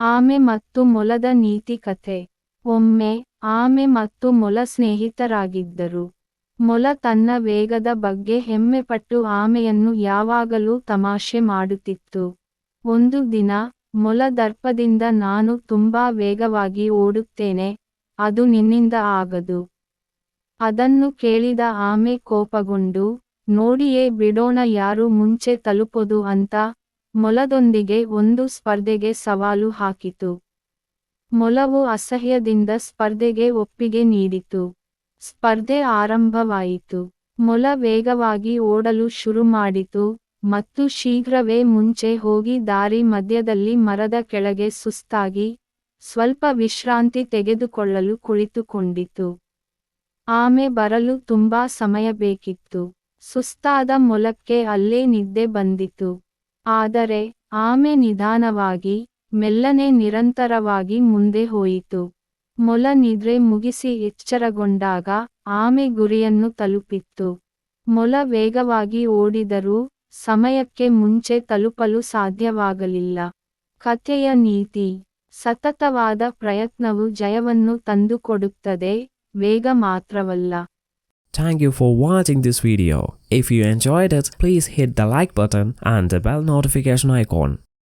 ಆಮೆ ಮತ್ತು ಮೊಲದ ನೀತಿ ಕಥೆ. ಒಮ್ಮೆ ಆಮೆ ಮತ್ತು ಮೊಲ ಸ್ನೇಹಿತರಾಗಿದ್ದರು. ಮೊಲ ತನ್ನ ವೇಗದ ಬಗ್ಗೆ ಹೆಮ್ಮೆಪಟ್ಟು ಆಮೆಯನ್ನು ಯಾವಾಗಲೂ ತಮಾಷೆ ಮಾಡುತ್ತಿತ್ತು. ಒಂದು ದಿನ ಮೊಲ ದರ್ಪದಿಂದ ನಾನು ತುಂಬಾ ವೇಗವಾಗಿ ಓಡುತ್ತೇನೆ, ಅದು ನಿನ್ನಿಂದ ಆಗದು. ಅದನ್ನು ಕೇಳಿದ ಆಮೆ ಕೋಪಗೊಂಡು, ನೋಡಿಯೇ ಬಿಡೋಣ ಯಾರು ಮುಂಚೆ ತಲುಪೋದು ಅಂತ ಮೊಲದೊಂದಿಗೆ ಒಂದು ಸ್ಪರ್ಧೆಗೆ ಸವಾಲು ಹಾಕಿತು. ಮೊಲವು ಅಸಹ್ಯದಿಂದ ಸ್ಪರ್ಧೆಗೆ ಒಪ್ಪಿಗೆ ನೀಡಿತು. ಸ್ಪರ್ಧೆ ಆರಂಭವಾಯಿತು. ಮೊಲ ವೇಗವಾಗಿ ಓಡಲು ಶುರು ಮಾಡಿತು ಮತ್ತು ಶೀಘ್ರವೇ ಮುಂಚೆ ಹೋಗಿ ದಾರಿ ಮಧ್ಯದಲ್ಲಿ ಮರದ ಕೆಳಗೆ ಸುಸ್ತಾಗಿ ಸ್ವಲ್ಪ ವಿಶ್ರಾಂತಿ ತೆಗೆದುಕೊಳ್ಳಲು ಕುಳಿತುಕೊಂಡಿತು. ಆಮೆ ಬರಲು ತುಂಬಾ ಸಮಯ ಬೇಕಿತ್ತು. ಸುಸ್ತಾದ ಮೊಲಕ್ಕೆ ಅಲ್ಲೇ ನಿದ್ದೆ ಬಂದಿತು. ಆದರೆ ಆಮೆ ನಿಧಾನವಾಗಿ, ಮೆಲ್ಲನೆ ನಿರಂತರವಾಗಿ ಮುಂದೆ ಹೋಯಿತು. ಮೊಲ ನಿದ್ರೆ ಮುಗಿಸಿ ಎಚ್ಚರಗೊಂಡಾಗ ಆಮೆ ಗುರಿಯನ್ನು ತಲುಪಿತ್ತು. ಮೊಲ ವೇಗವಾಗಿ ಓಡಿದರೂ ಸಮಯಕ್ಕೆ ಮುಂಚೆ ತಲುಪಲು ಸಾಧ್ಯವಾಗಲಿಲ್ಲ. ಕಥೆಯ ನೀತಿ: ಸತತವಾದ ಪ್ರಯತ್ನವು ಜಯವನ್ನು ತಂದುಕೊಡುತ್ತದೆ, ವೇಗ ಮಾತ್ರವಲ್ಲ. Thank you for watching this video. If you enjoyed it, please hit the like button and the bell notification icon.